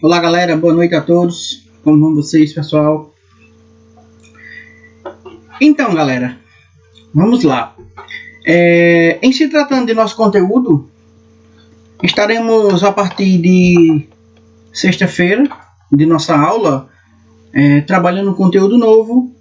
Olá galera, boa noite a todos. Como vão vocês, pessoal? Então galera, vamos lá. Em se tratando de nosso conteúdo, estaremos a partir de sexta-feira de nossa aula trabalhando conteúdo novo.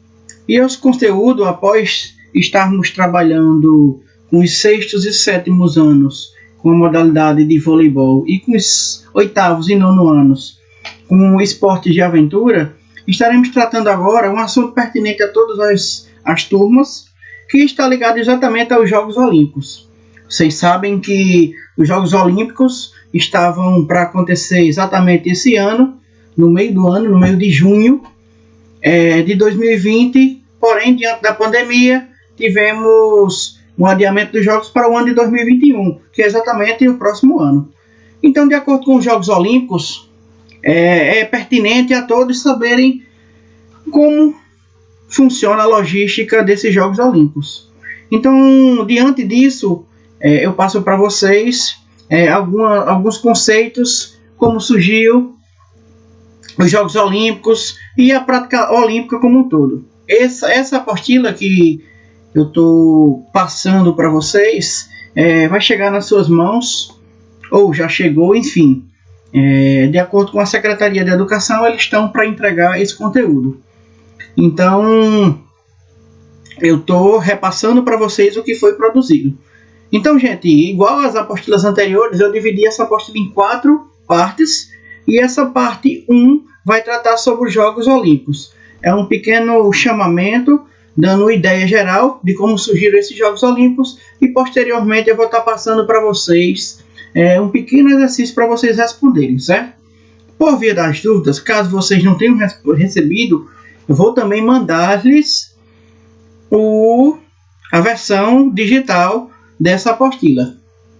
E os conteúdos, após estarmos trabalhando com os sextos e sétimos anos com a modalidade de voleibol e com os oitavos e nono anos com o esporte de aventura, estaremos tratando agora um assunto pertinente a todas as turmas, que está ligado exatamente aos Jogos Olímpicos. Vocês sabem que os Jogos Olímpicos estavam para acontecer exatamente esse ano, no meio do ano, no meio de junho de 2020, porém, diante da pandemia, tivemos um adiamento dos Jogos para o ano de 2021, que é exatamente o próximo ano. Então, de acordo com os Jogos Olímpicos, é pertinente a todos saberem como funciona a logística desses Jogos Olímpicos. Então, diante disso, eu passo para vocês alguns conceitos, como surgiu os Jogos Olímpicos e a prática olímpica como um todo. Essa apostila que eu estou passando para vocês vai chegar nas suas mãos, ou já chegou, enfim. De acordo com a Secretaria de Educação, eles estão para entregar esse conteúdo. Então, eu estou repassando para vocês o que foi produzido. Então, gente, igual às apostilas anteriores, eu dividi essa apostila em 4 partes. E essa parte 1 vai tratar sobre os Jogos Olímpicos. É um pequeno chamamento, dando uma ideia geral de como surgiram esses Jogos Olímpicos. E posteriormente eu vou estar passando para vocês um pequeno exercício para vocês responderem, certo? Por via das dúvidas, caso vocês não tenham recebido, eu vou também mandar-lhes a versão digital dessa apostila,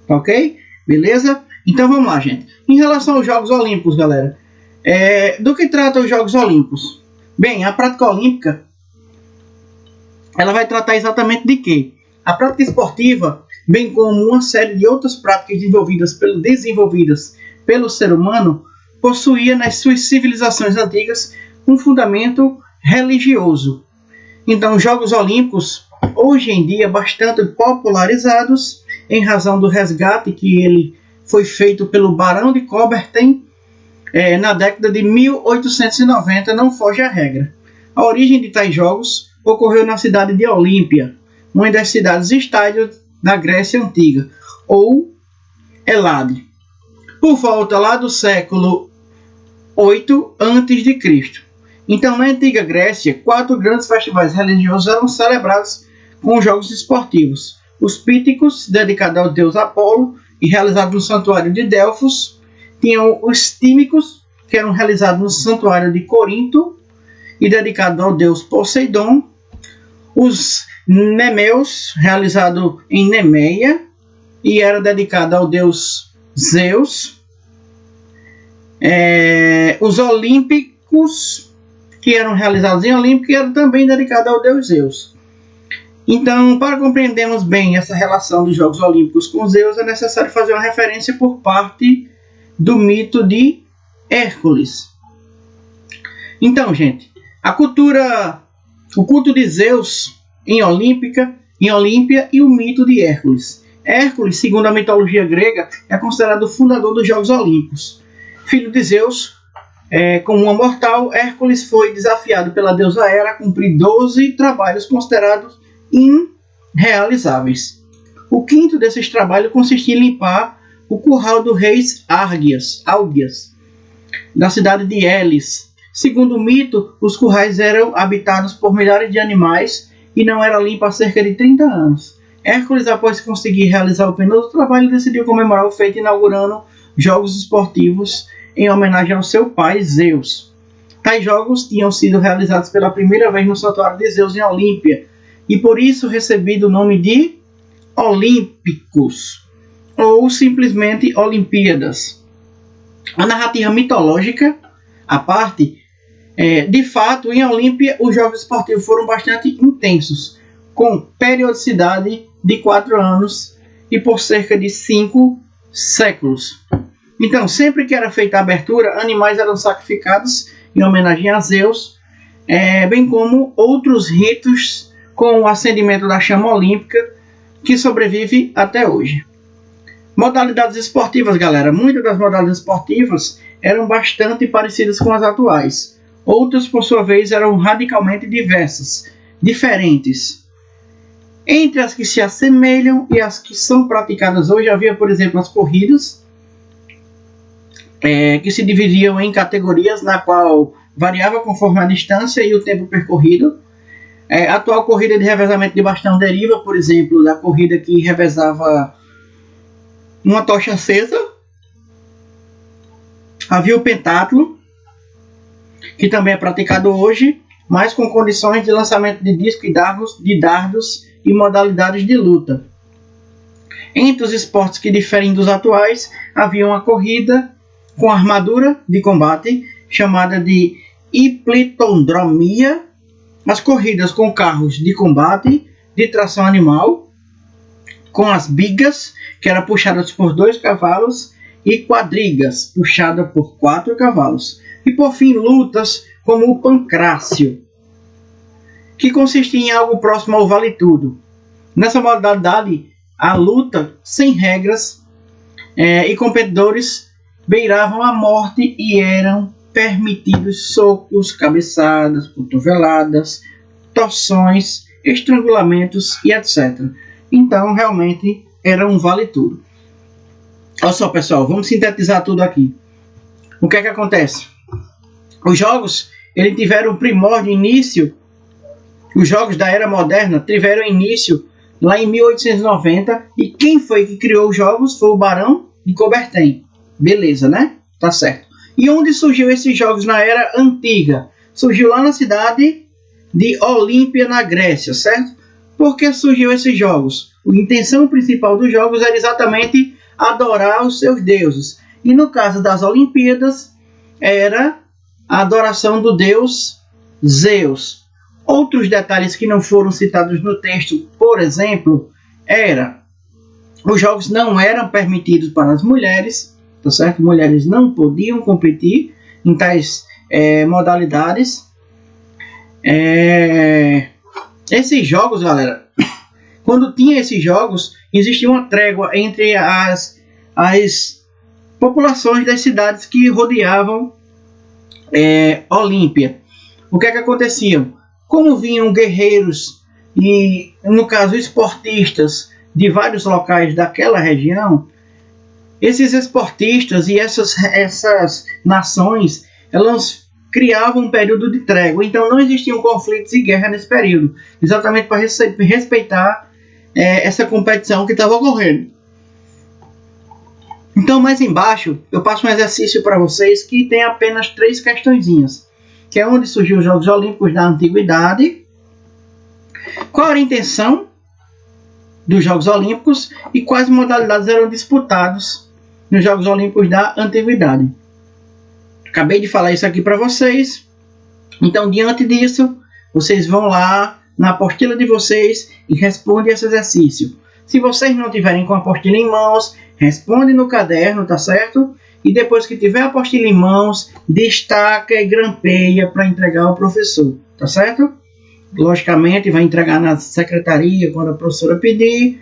ok? Beleza? Então vamos lá, gente. Em relação aos Jogos Olímpicos, galera, do que trata os Jogos Olímpicos? Bem, a prática olímpica, ela vai tratar exatamente de quê? A prática esportiva, bem como uma série de outras práticas desenvolvidas pelo ser humano, possuía nas suas civilizações antigas um fundamento religioso. Então, os Jogos Olímpicos, hoje em dia, bastante popularizados, em razão do resgate que ele foi feito pelo Barão de Coubertin na década de 1890, não foge à regra. A origem de tais jogos ocorreu na cidade de Olímpia, uma das cidades-estádios da Grécia Antiga, ou Elade, por volta lá do século 8 a.C. Então, na antiga Grécia, 4 grandes festivais religiosos eram celebrados com jogos esportivos. Os Píticos, dedicados ao deus Apolo e realizados no santuário de Delfos. Tinham os Tímicos, que eram realizados no santuário de Corinto e dedicados ao deus Poseidon. Os Nemeus, realizado em Nemeia e era dedicado ao deus Zeus. Os Olímpicos, que eram realizados em Olímpico e eram também dedicados ao deus Zeus. Então, para compreendermos bem essa relação dos Jogos Olímpicos com Zeus, é necessário fazer uma referência por parte do mito de Hércules. Então, gente, o culto de Zeus em Olímpia e o mito de Hércules. Hércules, segundo a mitologia grega, é considerado o fundador dos Jogos Olímpicos. Filho de Zeus, como uma mortal, Hércules foi desafiado pela deusa Hera a cumprir 12 trabalhos considerados irrealizáveis. O quinto desses trabalhos consistia em limpar o curral do rei Árgias, da cidade de Elis. Segundo o mito, os currais eram habitados por milhares de animais e não era limpo há cerca de 30 anos. Hércules, após conseguir realizar o penoso trabalho, decidiu comemorar o feito inaugurando jogos esportivos em homenagem ao seu pai Zeus. Tais jogos tinham sido realizados pela primeira vez no santuário de Zeus em Olímpia e por isso recebido o nome de Olímpicos ou simplesmente Olimpíadas. A narrativa mitológica à parte, de fato, em Olímpia os jogos esportivos foram bastante intensos, com periodicidade de 4 anos e por cerca de 5 séculos. Então, sempre que era feita a abertura, animais eram sacrificados em homenagem a Zeus, bem como outros ritos com o acendimento da chama olímpica, que sobrevive até hoje. Modalidades esportivas, galera. Muitas das modalidades esportivas eram bastante parecidas com as atuais. Outras, por sua vez, eram radicalmente diferentes. Entre as que se assemelham e as que são praticadas hoje, havia, por exemplo, as corridas, que se dividiam em categorias, na qual variava conforme a distância e o tempo percorrido. A atual corrida de revezamento de bastão deriva, por exemplo, da corrida que revezava uma tocha acesa. Havia o pentatlo, que também é praticado hoje, mas com condições de lançamento de disco e dardos e modalidades de luta. Entre os esportes que diferem dos atuais, havia uma corrida com armadura de combate, chamada de hipplitodromia, as corridas com carros de combate de tração animal, com as bigas, que eram puxadas por 2 cavalos, e quadrigas, puxada por 4 cavalos. E por fim, lutas como o pancrácio, que consistia em algo próximo ao vale-tudo. Nessa modalidade, a luta sem regras, e competidores beiravam a morte e eram permitidos socos, cabeçadas, cotoveladas, torções, estrangulamentos e etc. Então, realmente, era um vale-tudo. Olha só, pessoal, vamos sintetizar tudo aqui. O que é que acontece? Os jogos, eles tiveram primórdio, início. Os jogos da era moderna tiveram início lá em 1890. E quem foi que criou os jogos foi o Barão de Coubertin. Beleza, né? Tá certo. E onde surgiu esses jogos na era antiga? Surgiu lá na cidade de Olímpia, na Grécia, certo? Por que surgiu esses jogos? A intenção principal dos jogos era exatamente adorar os seus deuses. E no caso das Olimpíadas, era a adoração do deus Zeus. Outros detalhes que não foram citados no texto, por exemplo, os jogos não eram permitidos para as mulheres, tá certo? Mulheres não podiam competir em tais modalidades. Esses jogos, galera, quando tinha esses jogos, existia uma trégua entre as populações das cidades que rodeavam Olímpia. O que é que acontecia? Como vinham guerreiros e, no caso, esportistas de vários locais daquela região, esses esportistas e essas nações, elas criavam um período de trégua. Então não existiam conflitos e guerra nesse período, exatamente para respeitar essa competição que estava ocorrendo. Então, mais embaixo, eu passo um exercício para vocês que tem apenas 3 questõezinhas, que é onde surgiu os Jogos Olímpicos da Antiguidade, qual era a intenção dos Jogos Olímpicos e quais modalidades eram disputadas nos Jogos Olímpicos da Antiguidade. Acabei de falar isso aqui para vocês. Então, diante disso, vocês vão lá na apostila de vocês e respondem esse exercício. Se vocês não tiverem com a apostila em mãos, responde no caderno, tá certo? E depois que tiver a apostila em mãos, destaca e grampeia para entregar ao professor, tá certo? Logicamente, vai entregar na secretaria quando a professora pedir,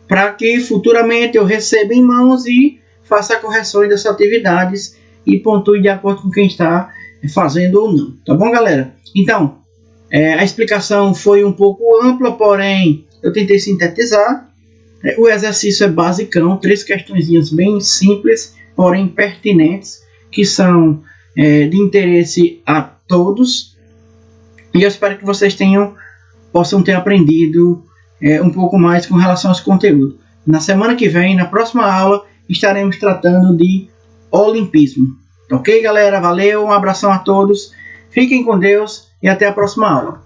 para que futuramente eu receba em mãos e faça correções dessas atividades e pontue de acordo com quem está fazendo ou não. Tá bom, galera? Então, a explicação foi um pouco ampla, porém eu tentei sintetizar. O exercício é basicão, 3 questõezinhas bem simples, porém pertinentes, que são de interesse a todos. E eu espero que vocês possam ter aprendido um pouco mais com relação a esse conteúdo. Na semana que vem, na próxima aula, estaremos tratando de olimpismo. Ok, galera? Valeu, um abração a todos. Fiquem com Deus e até a próxima aula.